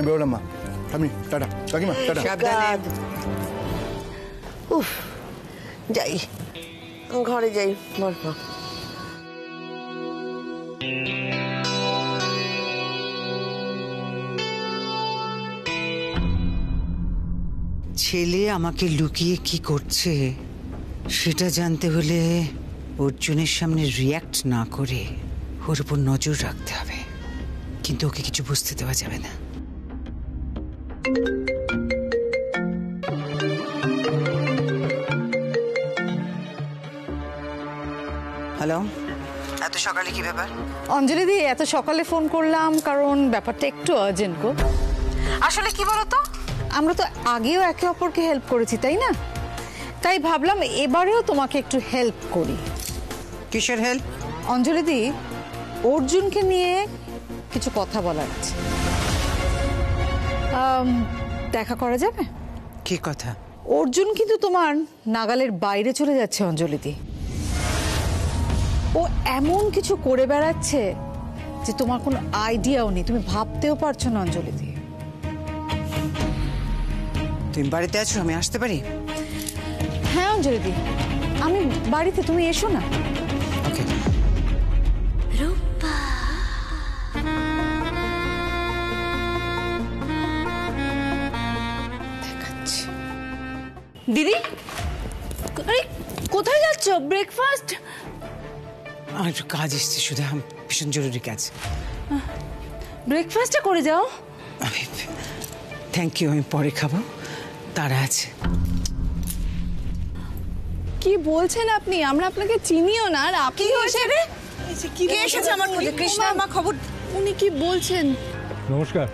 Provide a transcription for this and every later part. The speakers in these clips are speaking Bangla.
বেরোলাম মা। আমি টাটা কাকিমা, টাটা। সাবধানে। উফ, যাই ঘরে যাই। ছেলে আমাকে লুকিয়ে কি করছে সেটা জানতে হলে অর্জুনের সামনে রিয়্যাক্ট না করে ওর উপর নজর রাখতে হবে, কিন্তু ওকে কিছু বুঝতে দেওয়া যাবে না। হ্যালো, এত সকালে কি ব্যাপার? অঞ্জলি দি, এত সকালে ফোন করলাম কারণ ব্যাপারটা একটু আর্জেন্ট গো। আসলে কি বলতো, আমরা তো আগেও একে অপরকে হেল্প করেছি তাই না, তাই ভাবলাম এবারেও তোমাকে একটু হেল্প করি। কিসের হেল্প? অঞ্জলি দি, অর্জুনকে নিয়ে কিছু কথা বলার আছে, দেখা করা যাবে? কি কথা? অর্জুন কিন্তু তোমার নাগালের বাইরে চলে যাচ্ছে অঞ্জলি দি। ও এমন কিছু করে বেড়াচ্ছে যে তোমার কোনো আইডিয়াও নেই, তুমি ভাবতেও পারছো না অঞ্জলি দি। তুমি বাড়িতে আছো? আমি আসতে পারি? হ্যাঁ অঞ্জলি দি, আমি বাড়িতে, তুমি এসো না। ওকে। দেখাচ্ছি। দিদি, আরে কোথায় যাচ্ছ? ব্রেকফাস্ট? আর একটু কাজ এসছে শুধু, ভীষণ জরুরি কাজ। ব্রেকফাস্টটা করে যাও। থ্যাংক ইউ, আমি পরে খাবো, তারা আছে। কি বলছেন আপনি? আমরা আপনাকে চিনিও না। আর আপনি এসেছে আমার কাছে? কৃষ্ণার মা খবর। উনি কি বলছেন? নমস্কার।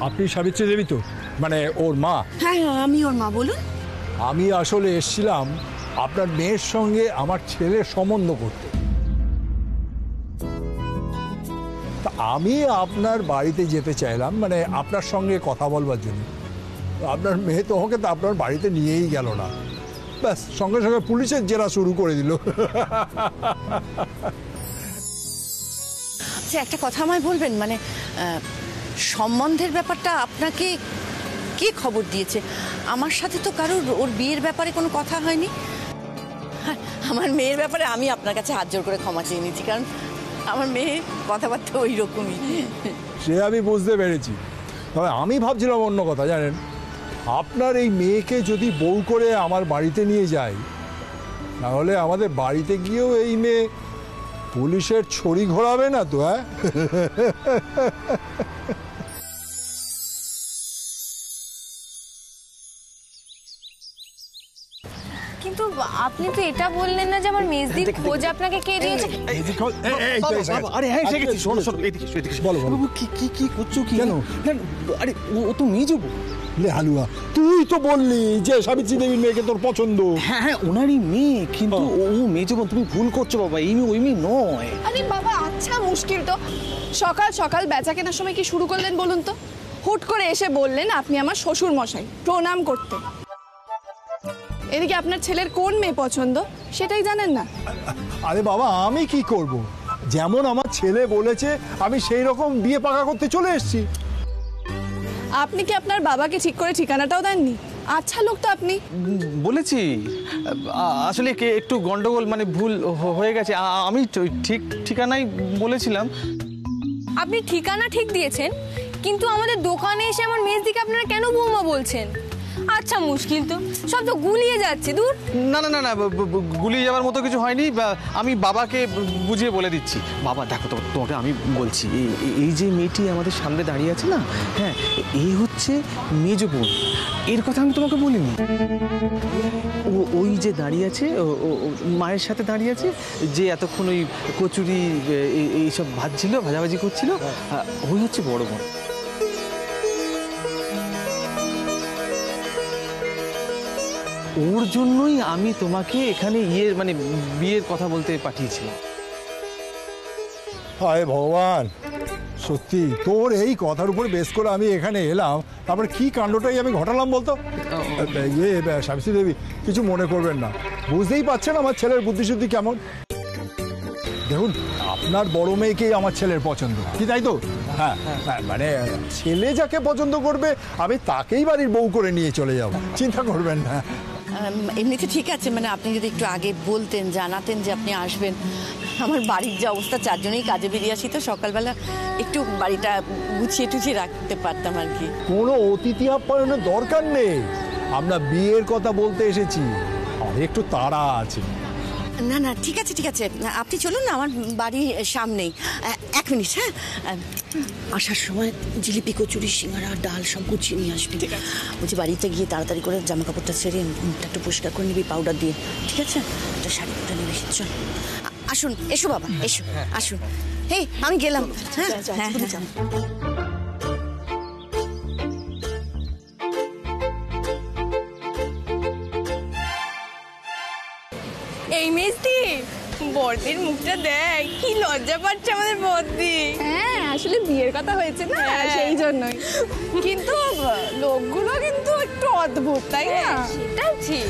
আপনি সাবিত্রী দেবী তো, মানে ওর মা? হ্যাঁ, আমি ওর মা। বলুন। আমি আসলে এসেছিলাম আপনার মেয়ের সঙ্গে আমার ছেলের সম্বন্ধ করতে। তা আমি আপনার বাড়িতে যেতে চাইলাম, মানে আপনার সঙ্গে কথা বলবার জন্য। আপনার মেয়ে তো ওকে তো আপনার বাড়িতে নিয়েই গেল না, ব্যাস সঙ্গে সঙ্গে পুলিশের জেরা শুরু করে দিল। আচ্ছা, একটা কথা আমায় বলবেন, মানে সম্বন্ধের ব্যাপারটা আপনাকে কে খবর দিয়েছে? আমার সাথে তো কারোর ওর বিয়ের ব্যাপারে কোনো কথা হয়নি। আমার মেয়ের ব্যাপারে আমি আপনার কাছে হাত জোর করে ক্ষমা চেয়ে নিচ্ছি, কারণ আমার মেয়ে কথাবার্তা ওই রকমই। সে আমি বুঝতে পেরেছি, তবে আমি ভাবছিলাম অন্য কথা জানেন। আপনার এই মেয়েকে যদি বউ করে আমার বাড়িতে নিয়ে যাই, তাহলে আমাদের বাড়িতে গিয়েও এই মেয়ে পুলিশের ছড়ি ঘোরাবে না তো? হ্যাঁ, কিন্তু আপনি তো এটা বললেন না যে আমার মেজদির খোঁজ আপনাকে কে দিয়েছে? আরে হ্যাঁ, এসে গেছি। শোনো শোনো, এদিকে এদিকে। বলো বলো। কি করছো? কি কেন? আরে ও তো মেয়ে যাবো। হালুয়া, তুই তো বললি যে সাবিত্রী দেবীর মেয়েকে তোর পছন্দ। হ্যাঁ হ্যাঁ, ওনারই মেয়ে, কিন্তু ও মেয়ে যাবো। তুমি ভুল করছো বাবা, এই মেয়ে ওই মেয়ে নয়। আরে বাবা, আচ্ছা মুশকিল তো। সকাল সকাল বেচা কেনার সময় কি শুরু করলেন বলুন তো? হুট করে এসে বললেন আপনি আমার শ্বশুর মশাই, প্রণাম করতে। এদিকে আপনার ছেলের কোন মেয়ে পছন্দ সেটাই জানেন না। আরে বাবা, আমি কি করব? যেমন আমার ছেলে বলেছে আমি সেই রকম বিয়ে পাকা করতে চলে এসেছি। আপনি কি আপনার বাবাকে ঠিক করে ঠিকানাটাও দেননি? আচ্ছা লোক তো আপনি। বলেছি, আসলে একটু গন্ডগোল, মানে ভুল হয়ে গেছে। আমি ঠিক ঠিকানাই বলেছিলাম। আপনি ঠিকানা ঠিক দিয়েছেন, কিন্তু আমাদের দোকানে এসে আমার মেজদিকে আপনারা কেন বৌমা বলছেন? আচ্ছা মুশকিল তো, সব তো গুলিয়ে যাচ্ছে। দূর। না না না না, গুলিয়ে যাওয়ার মতো কিছু হয়নি। আমি বাবাকে বুঝিয়ে বলে দিচ্ছি। বাবা দেখো, তোমাকে আমি বলছি, এই যে মেয়েটি আমাদের সামনে দাঁড়িয়ে আছে না, হ্যাঁ, এই হচ্ছে মেজ বোন। এর কথা আমি তোমাকে বলিনি। ওই যে দাঁড়িয়ে আছে, মায়ের সাথে দাঁড়িয়ে আছে, যে এতক্ষণ ওই কচুরি এইসব ভাজাভাজি করছিল, ওই হচ্ছে বড় বোন। ওর জন্যই আমি তোমাকে এখানে মানে বিয়ের কথা বলতে পাঠিয়েছিলাম। হায় ভগবান, সত্যি তোর এই কথার উপরে বেস করে আমি এখানে এলাম, তারপরে কি কাণ্ডটাই আমি ঘটালাম বলতো? সাবিত্রী দেবী, কিছু মনে করবেন না, বুঝতেই পারছেন আমার ছেলের বুদ্ধিশুদ্ধি কেমন। দেখুন, আপনার বড় মেয়েকেই আমার ছেলের পছন্দ, কি তাই তো? হ্যাঁ হ্যাঁ, মানে ছেলে যাকে পছন্দ করবে আমি তাকেই বাড়ির বউ করে নিয়ে চলে যাব, চিন্তা করবেন না। এমনিতে ঠিক আছে, মানে আপনি যদি একটু আগে বলতেন, জানাতেন যে আপনি আসবেন। আমার বাড়ির যে অবস্থা, চারজনেই কাজে বেরিয়ে আসি, তো সকালবেলা একটু বাড়িটা গুছিয়ে টুছিয়ে রাখতে পারতাম আর কি। কোনো অতিথি আপ্যায়নের দরকার নেই, আমরা বিয়ের কথা বলতে এসেছি, আর একটু তাড়া আছে। না না ঠিক আছে ঠিক আছে, আপনি চলুন না, আমার বাড়ির সামনেই। 1 মিনিট, হ্যাঁ আসার সময় জিলিপি, কচুরি, সিঙ্গারা, ডাল সব গুছিয়ে নিয়ে আসবি। বলছি বাড়িতে গিয়ে তাড়াতাড়ি করে জামা কাপড়টা ছেড়ে মুখটা একটু পরিষ্কার করে নিবি পাউডার দিয়ে, ঠিক আছে? একটা শাড়ি পরে নিবি। চল আসুন, এসো বাবা এসো, আসুন। এই আমি গেলাম। হ্যাঁ হ্যাঁ হ্যাঁ। এই মিষ্টি বর্দির মুখটা দেখ, কি লজ্জা পাচ্ছে আমাদের বর্দি। হ্যাঁ আসলে বিয়ের কথা হয়েছে না, সেই জন্যই। কিন্তু লোকগুলো কিন্তু একটু অদ্ভুত, তাই না? সেটা ঠিক।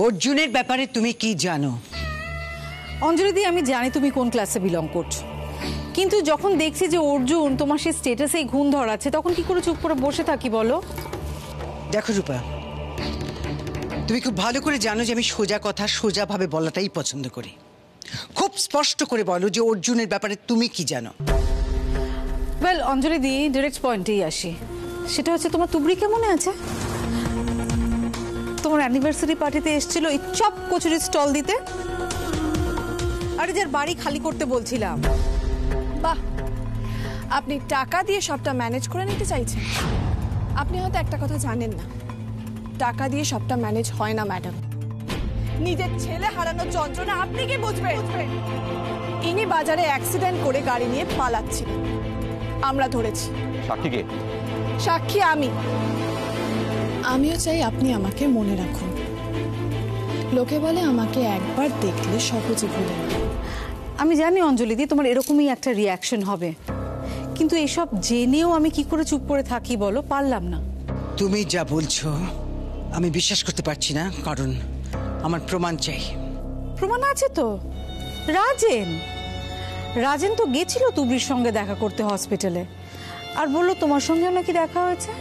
অর্জুনের ব্যাপারে তুমি কি জানো? অঞ্জলিদি, আমি জানি তুমি কোন ক্লাসে বিলং করছো, কিন্তু যখন দেখছি যে অর্জুন তোমার সেই স্টেটাসে ঘুণ ধরাচ্ছে, তখন কি করে চুপ করে বসে থাকি বলো? দেখো রূপা, তুমি খুব ভালো করে জানো যে আমি সোজা কথা সোজাভাবে বলাটাই পছন্দ করি। খুব স্পষ্ট করে বলো যে অর্জুনের ব্যাপারে তুমি কি জানো। ওয়েল অঞ্জলিদি, ডিরেক্ট পয়েন্টেই আসি। সেটা হচ্ছে তোমার তুবড়ি কেমনে আছে? তোমার অ্যানিভার্সারি পার্টিতে এসেছিল এই চপ কচুরি স্টল দিতে, আরে যার বাড়ি খালি করতে বলছিলাম। বাহ, আপনি টাকা দিয়ে সবটা ম্যানেজ করে নিতে চাইছেন। আপনি হয়তো একটা কথা জানেন না, টাকা দিয়ে সবটা ম্যানেজ হয় না ম্যাডাম। নিজের ছেলে হারানোর যন্ত্রণা আপনি কি বুঝবেন? ইনি বাজারে অ্যাক্সিডেন্ট করে গাড়ি নিয়ে পালাচ্ছিলেন, আমরা ধরেছি। সাক্ষী কে? সাক্ষী আমিও চাই আপনি আমাকে মনে রাখুন। লোকে বলে আমাকে একবার দেখলে সহজে ভুলে না। আমি জানি অঞ্জলিদি তোমার এরকমই একটা রিয়াকশন হবে, কিন্তু এসব জেনেও আমি কি করে চুপ করে থাকি বলো? পারলাম না। তুমি যা বলছো আমি বিশ্বাস করতে পারছি না, কারণ আমার প্রমাণ চাই। প্রমাণ আছে তো। রাজেন তো গেছিল তুবড়ির সঙ্গে দেখা করতে হসপিটালে, আর বললো তোমার সঙ্গেও নাকি দেখা হয়েছে।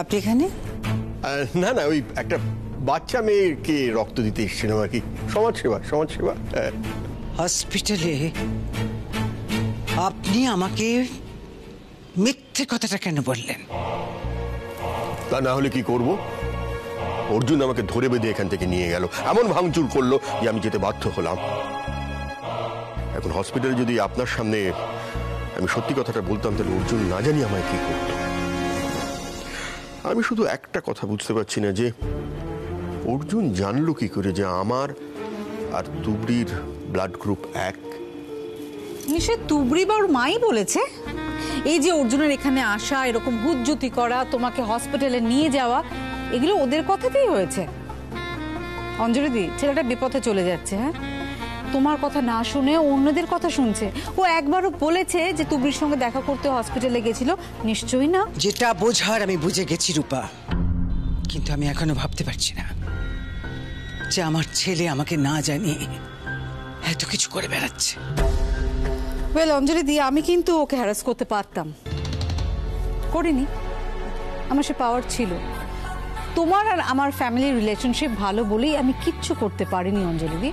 আপনি এখানে? না না, ওই একটা বাচ্চা মেয়েকে রক্ত দিতে এসেছিলাম আর কি, সমাজসেবা। হসপিটালে আপনি আমাকে মিথ্যে কথাটা কেন বললেন? তা না হলে কি করব? অর্জুন আমাকে ধরে বেঁধে এখান থেকে নিয়ে গেল, এমন ভাঙচুর করলো যে আমি যেতে বাধ্য হলাম। এখন হসপিটালে যদি আপনার সামনে আমি সত্যি কথাটা বলতাম, তাহলে অর্জুন না জানি আমায় কি করত। আমি শুধু একটা কথা বুঝতে পারছি না, যে অর্জুন জানলো কি করে যে আমার আর তুবড়ির ব্লাড গ্রুপ 1? নিশ্চয় তুবড়ি বা ওর মাই বলেছে। এই যে অর্জুনের এখানে আসা, এরকম হুজ্জুতি করা, তোমাকে হসপিটালে নিয়ে যাওয়া, এগুলো ওদের কথাতেই হয়েছে। অঞ্জলিদি, ছেলেটা বিপথে চলে যাচ্ছে। হ্যাঁ, তোমার কথা না শুনে অন্যদের কথা শুনছে। ও একবারও বলেছে যে তুবড়ির সঙ্গে দেখা করতে হসপিটালে গেছিল? নিশ্চয়ই না। যেটা বোঝার আমি বুঝে গেছি রূপা, কিন্তু আমি এখনো ভাবতে পারছি না যে আমার ছেলে আমাকে না জানিয়ে এত কিছু করে বেড়াচ্ছে। ওয়েল অঞ্জলিদি, আমি কিন্তু ওকে হ্যারাস করতে পারতাম, করিনি। আমার সে পাওয়ার ছিল। তোমার আর আমার ফ্যামিলির রিলেশনশিপ ভালো বলেই আমি কিচ্ছু করতে পারিনি অঞ্জলিদি।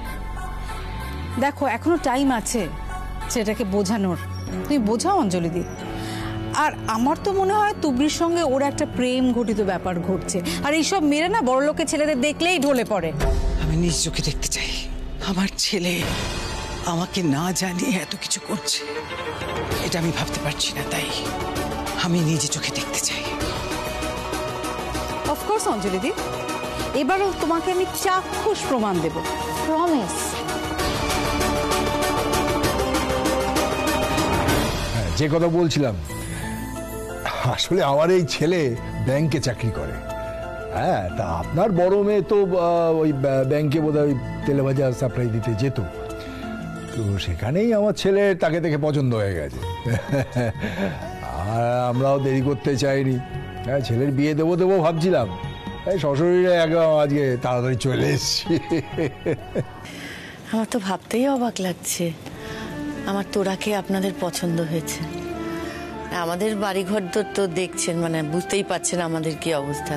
দেখো, এখনো টাইম আছে সেটাকে বোঝানোর। তুমি বোঝাও অঞ্জলিদি। আর আমার তো মনে হয় তুবড়ির সঙ্গে ওর একটা প্রেম ঘটিত ব্যাপার ঘটছে, আর এইসব মেয়েরা না বড় লোকের ছেলেদের দেখলেই ঢলে পড়ে। আমি নিজ চোখে দেখতে চাই আমার ছেলে আমাকে না জানিয়ে এত কিছু করছে। এটা আমি ভাবতে পারছি না, তাই আমি নিজে চোখে দেখতে চাই। অফকোর্স অঞ্জলিদি, এবারও তোমাকে আমি চাক্ষুষ প্রমাণ দেব, প্রমিস। যে কথা বলছিলাম, আসলে আমার এই ছেলে ব্যাংকে চাকরি করে। হ্যাঁ, তা আপনার বড় মেয়ে তো ওই ব্যাংকে বোধহয় তেলে ভাজা সাপ্লাই দিতে যেত। তো সেখানেই আমার ছেলে তাকে দেখে পছন্দ হয়ে গেছে। আর আমরাও দেরি করতে চাইনি, হ্যাঁ ছেলের বিয়ে দেবো দেবো ভাবছিলাম, এই শ্বশুরে একদম আজকে তাড়াতাড়ি চলে এসেছি। আমার তো ভাবতেই অবাক লাগছে আমার তোরাকে আপনাদের পছন্দ হয়েছে। আমাদের বাড়িঘর তো দেখছেন, মানে বুঝতেই পারছেন আমাদের কি অবস্থা।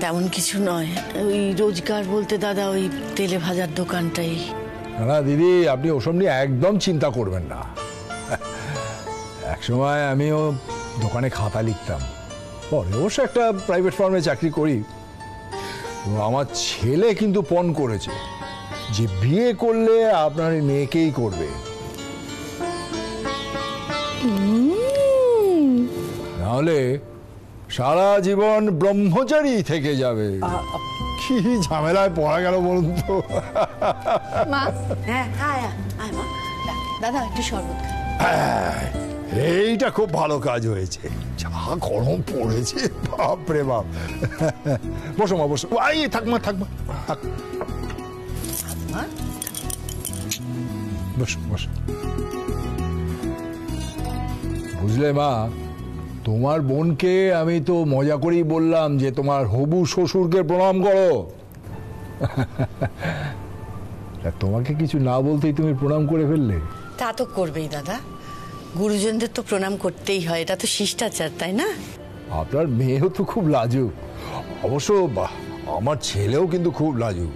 তেমন কিছু নয়, ওই রোজগার বলতে দাদা ওই তেলে ভাজার দোকানটাই। না দিদি, আপনি ওসব নিয়ে একদম চিন্তা করবেন না। একসময় আমিও দোকানে খাতা লিখতাম, পরে অবশ্য একটা প্রাইভেট ফার্মে চাকরি করি। তো আমার ছেলে কিন্তু পণ করেছে যে বিয়ে করলে আপনার মেয়েকেই করবে, নাহলে সারা জীবন ব্রহ্মচারী থেকে যাবে। কি ঝামেলায় পড়া গেল বলুন তো। মা হ্যাঁ আয় মা, দাদা একটু শরবত এইটা খুব ভালো কাজ হয়েছে, যা গরম পড়েছে বাপরে বাপ। বসো মা বসো, থাকমা থাকমা থাক, বসো বসো। বুঝলে মা, তোমার বোনকে আমি তো মজা করেই বললাম যে তোমার হবু শ্বশুরকে প্রণাম করো। তোমাকে কিছু না বলতেই তুমি প্রণাম করে ফেললে। তা তো করবেই দাদা, গুরুজনদের তো প্রণাম করতেই হয়, এটা তো শিষ্টাচার, তাই না? আপনার মেয়েও তো খুব লাজুক, অবশ্য আমার ছেলেও কিন্তু খুব লাজুক।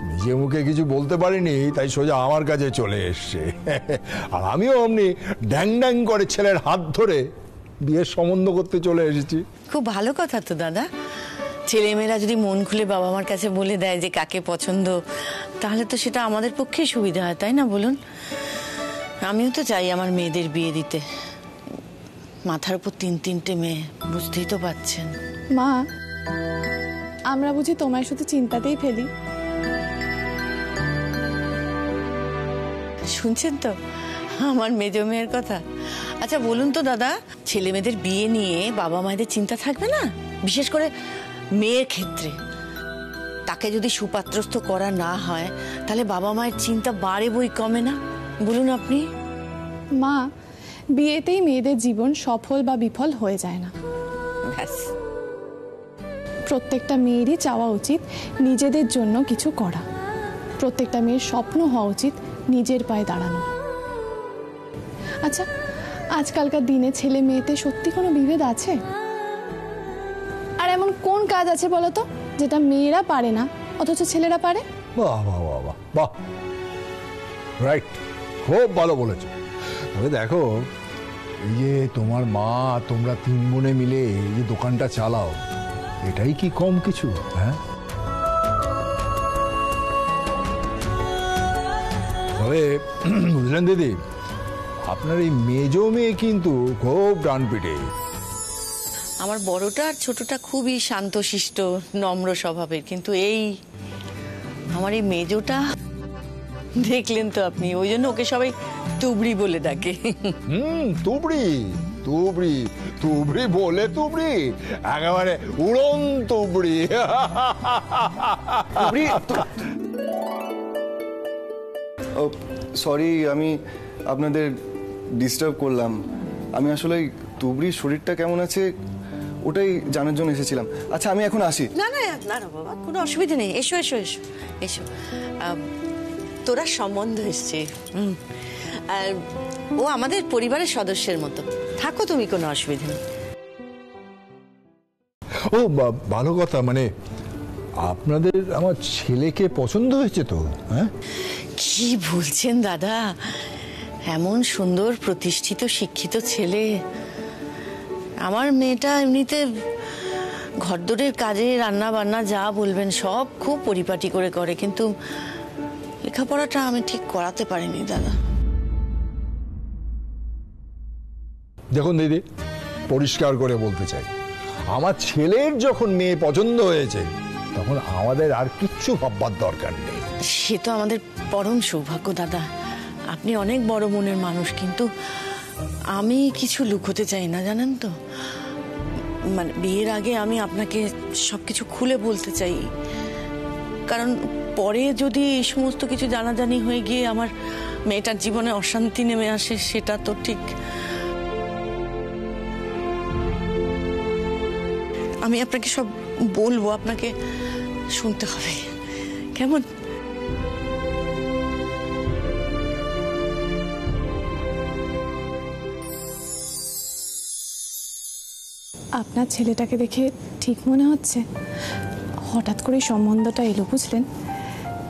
নিজে মুখে কিছু বলতে পারিনি, তাই সোজা আমার কাছে চলে এসছে। আর আমিও অমনি ড্যাং ড্যাং করে ছেলের হাত ধরে বিয়ের সম্বন্ধ করতে চলে এসেছি। খুব ভালো কথা তো দাদা, ছেলেমেয়েরা যদি মন খুলে বাবা মার কাছে বলে দেয় যে কাকে পছন্দ, তাহলে তো সেটা আমাদের পক্ষে সুবিধা হয়, তাই না বলুন? আমিও তো চাই আমার মেয়েদের বিয়ে দিতে, মাথার উপর 3-3টে মেয়ে, বুঝতেই তো পারছেন। মা, আমরা বুঝি তোমায় শুধু চিন্তাতেই ফেলি? শুনছেন তো আমার মেজ মেয়ের কথা। আচ্ছা বলুন তো দাদা, ছেলে মেয়েদের বিয়ে নিয়ে বাবা মায়েদের চিন্তা থাকবে না? বিশেষ করে মেয়ের ক্ষেত্রে তাকে যদি সুপাত্রস্থ করা না হয়, তাহলে বাবা মায়ের চিন্তা বাড়ে বই কমে না? বলুন আপনি। মা, বিয়েতেই মেয়েদের জীবন সফল বা বিফল হয়ে যায় না। ব্যাস, প্রত্যেকটা মেয়েরই চাওয়া উচিত নিজেদের জন্য কিছু করা। প্রত্যেকটা মেয়ের স্বপ্ন হওয়া উচিত নিজের পায়ে দাঁড়ানো। আচ্ছা, আজকালকার দিনে ছেলে মেয়েতে সত্যি কোনো বিভেদ আছে? আর এমন কোন কাজ আছে বলতো যেটা মেয়েরা পারে না অথচ ছেলেরা পারে? বাহ বাহ বাহ বাহ বাহ, রাইট, খুব ভালো বলেছো। তবে দেখো, এই যে তোমার মা তোমরা 3 বোনে মিলে এই যে দোকানটা চালাও, এটাই কি কম কিছু? হ্যাঁ, তবে বুঝলেন দিদি, আপনার এই মেজো মেয়ে কিন্তু খুব ডানপিটে। আমার বড়টা আর ছোটটা খুবই শান্তশিষ্ট নম্র স্বভাবের, কিন্তু এই আমার এই মেজোটা দেখলেন তো আপনি, ওই জন্য ওকে সবাই তুবড়ি বলে ডাকে। তুবড়ি তুবড়ি তুবড়ি বলে তুবড়ি, একেবারে উড়ন তুবড়ি। সরি, আমি আপনাদের ডিস্টার্ব করলাম। আমি আসলে তুবড়ির শরীরটা কেমন আছে ওটাই জানার জন্য এসেছিলাম। আচ্ছা, আমি এখন আসি। না না না না বাবা, কোনো অসুবিধা নেই, এসো এসো এসো এসো। তোরা সম্বন্ধ এসছে, আর ও আমাদের পরিবারের সদস্যের মতো, থাকো তুমি, কোনো অসুবিধা নেই। ও ভালো কথা, মানে আপনাদের আমার ছেলেকে পছন্দ হয়েছে তো? হ্যাঁ, কি বলছেন দাদা, এমন সুন্দর প্রতিষ্ঠিত শিক্ষিত ছেলে। আমার মেয়েটা এমনিতে ঘরদোরের কাজে রান্না বান্না যা বলবেন সব খুব পরিপাটি করে করে, কিন্তু লেখাপড়াটা আমি ঠিক করাতে পারিনি দাদা। দেখুন দিদি, পরিষ্কার করে বলতে চাই, আমার ছেলের যখন মেয়ে পছন্দ হয়েছে তখন আমাদের আর কিচ্ছু ভাববার দরকার নেই। সে তো আমাদের পরম সৌভাগ্য দাদা, আপনি অনেক বড় মনের মানুষ, কিন্তু আমি কিছু লুকোতে চাই না, জানেন তো। মানে বিয়ের আগে আমি আপনাকে সবকিছু খুলে বলতে চাই, কারণ পরে যদি এই সমস্ত কিছু জানাজানি হয়ে গিয়ে আমার মেয়েটার জীবনে অশান্তি নেমে আসে, সেটা তো ঠিক। আমি আপনাকে সব বলবো, আপনাকে শুনতে হবে, কেমন? আপনার ছেলেটাকে দেখে ঠিক মনে হচ্ছে? হঠাৎ করে সম্বন্ধটা এলো বুঝলেন।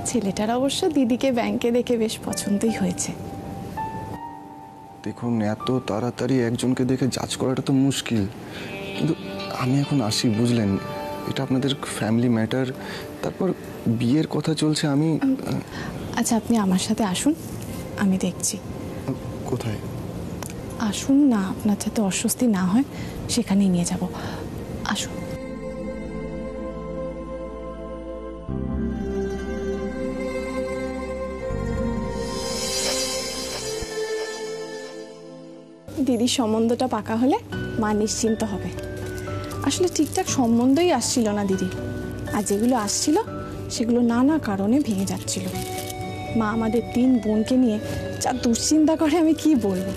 ছেলেটার অবশ্য দিদিকে ব্যাংকে দেখে বেশ পছন্দই হয়েছে। দেখুন, এত তাড়াতাড়ি একজনকে দেখে জাজ করাটা তো মুশকিল, কিন্তু আমি এখন আসি, বুঝলেন? এটা আপনাদের ফ্যামিলি ম্যাটার। তারপর বিয়ের কথা চলছে। আমি আচ্ছা, আপনি আমার সাথে আসুন, আমি দেখছি। কোথায়? আসুন না, আপনার যাতে অস্বস্তি না হয় সেখানেই নিয়ে যাব। আসুন। দিদির সম্বন্ধটা পাকা হলে মা নিশ্চিন্ত হবে। আসলে ঠিকঠাক সম্বন্ধই আসছিল না দিদি, আর যেগুলো আসছিল সেগুলো নানা কারণে ভেঙে যাচ্ছিল। মা আমাদের 3 বোনকে নিয়ে যা দুশ্চিন্তা করে আমি কি বলবো।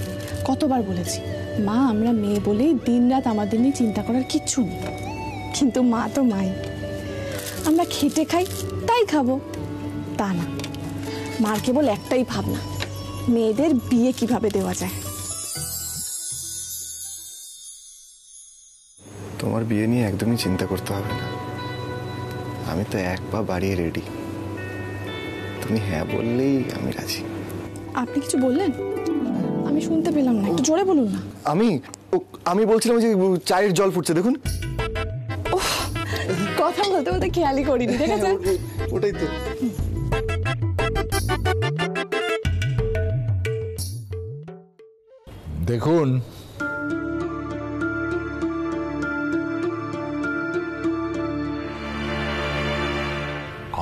কতবার বলেছি, মা আমরা মেয়ে বলেই দিনরাত আমাদের নিয়ে চিন্তা করার কিচ্ছু নেই, কিন্তু মা তো মাই। আমরা খেটে খাই তাই খাবো, তা না। মার কেবল একটাই ভাবনা, মেয়েদের বিয়ে কিভাবে দেওয়া যায়। তোমার বিয়ে নিয়ে একদমই চিন্তা করতে হবে না, আমি তো 1 পা বাড়িয়ে রেডি। তুমি হ্যাঁ বললেই আমি রাজি। আপনি কিছু বললেন? আমি শুনতে পেলাম না, একটু জোরে বলুন না। আমি বলছিলাম যে চায়ের জল ফুটছে, দেখুন। কথা বলতে বলতে খেয়ালই করিনি, ঠিক আছে? ওটাই তো। দেখুন,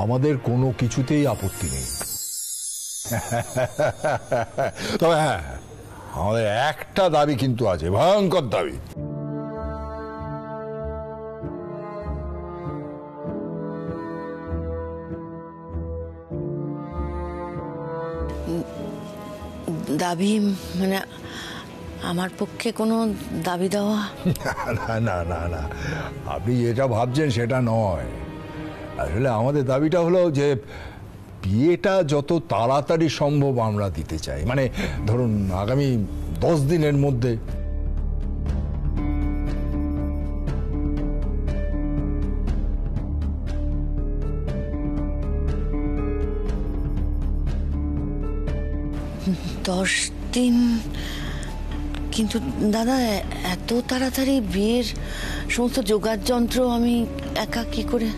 আমাদের কোনো কিছুতেই আপত্তি নেই, তবে হ্যাঁ, আমাদের একটা দাবি কিন্তু আছে, ভয়ঙ্কর দাবি। দাবি মানে আমার পক্ষে কোনো দাবি দেওয়া? না না না না, আপনি যেটা ভাবছেন সেটা নয়। আসলে আমাদের দাবিটা হলো যে বিয়েটা যত তাড়াতাড়ি সম্ভব আমরা দিতে চাই, মানে ধরুন আগামী 10 দিনের মধ্যে। দশ দিন? কিন্তু দাদা, এত তাড়াতাড়ি বিয়ের সমস্ত জোগাড় যন্ত্র আমি একা কি করে?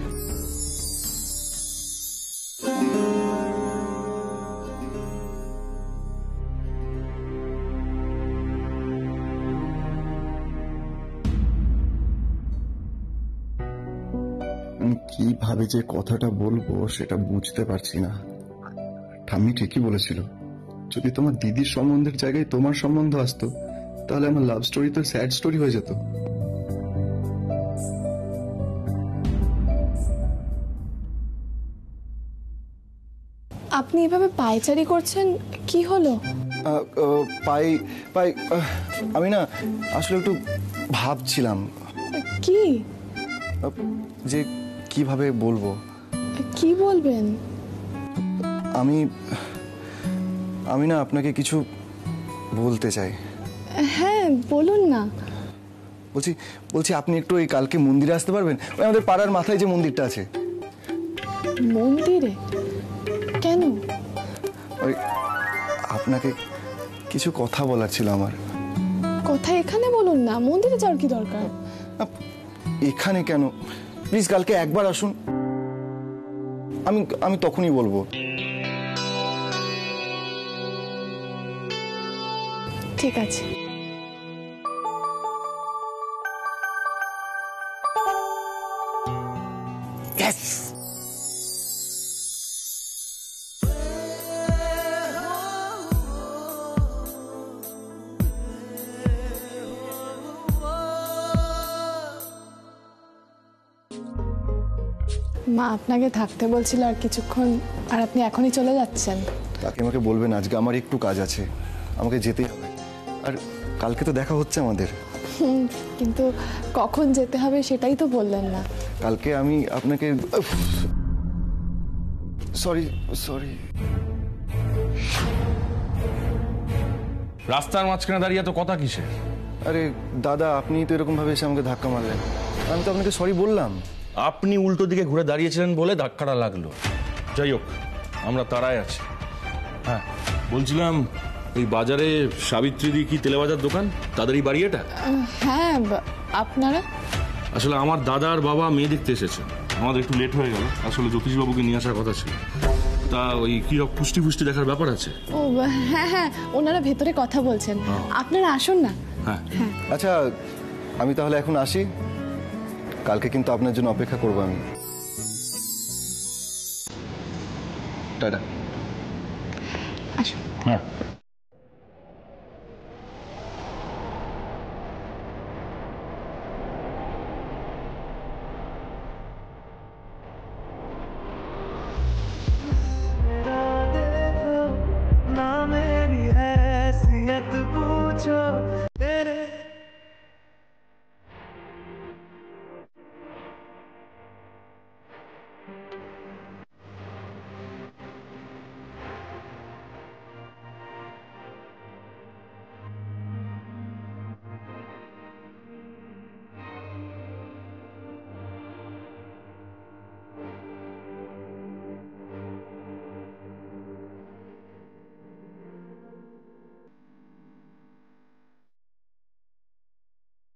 আমি কিভাবে যে কথাটা বলবো সেটা বুঝতে পারছি না। ঠাম্মি ঠিকই বলেছিল, যদি তোমার দিদির সম্বন্ধের জায়গায় তোমার সম্বন্ধ আসতো তাহলে আমার লাভ স্টোরি তো স্যাড স্টোরি হয়ে যেত। আপনি এভাবে পায়চারি করছেন, কি হলো? পাই পাই আমি না আসলে একটু ভাবছিলাম কি যে কিভাবে বলবো। কি বলবেন? আমি না আপনাকে কিছু বলতে চাই। হ্যাঁ বলুন না। বলছি আপনি একটু এই কালকে মন্দিরে আসতে পারবেন? ওই আমাদের পাড়ার মাথায় যে মন্দিরটা আছে। মন্দিরে? কেন? ওই আপনাকে কিছু কথা বলার ছিল আমার। কথা এখানে বলুন না, মন্দিরে যাওয়ার কি দরকার? এখানে কেন, প্লিজ কালকে একবার আসুন, আমি তখনই বলবো। ঠিক আছে। Yes! মা আপনাকে থাকতে বলছিল আর কিছুক্ষণ, আর আপনি এখনই চলে যাচ্ছেন? কাকিমাকে বলবেন আজকে আমার একটু কাজ আছে, আমাকে যেতেই হবে। আর কালকে তো দেখা হচ্ছে আমাদের। কিন্তু কখন যেতে হবে সেটাই তো বললেন না। কালকে আমি আপনাকে সরি রাস্তার মাঝখানে দাঁড়িয়ে তো কথা কিসে? আরে দাদা, আপনি তো এরকম ভাবে এসে আমাকে ধাক্কা মারলেন, আমি তো আপনাকে সরি বললাম। আপনি উল্টো দিকে ঘুরে দাঁড়িয়েছিলেন বলে ধাক্কাটা লাগলো। যাই হোক, আমরা তারাই আছি। হ্যাঁ, বলছিলাম এই বাজারে সাবিত্রীদি কি তেলেবাজার দোকান, তাদেরই বাড়ি এটা? হ্যাঁ, আপনারা? আসলে আমার দাদা আর বাবা মেয়ে দেখতে এসেছেন, আমাদের একটু লেট হয়ে গেল। আসলে জ্যোতিষবাবুকে নিয়ে আসার কথা ছিল। তা ওই কি পুষ্টি দেখার ব্যাপার আছে। ও হ্যাঁ, ওনারা ভেতরে কথা বলছেন, আপনারা আসুন না। হ্যাঁ, আচ্ছা, আমি তাহলে এখন আসি, কালকে কিন্তু আপনার জন্য অপেক্ষা করবো আমি। টাটা। আসুন। হ্যাঁ।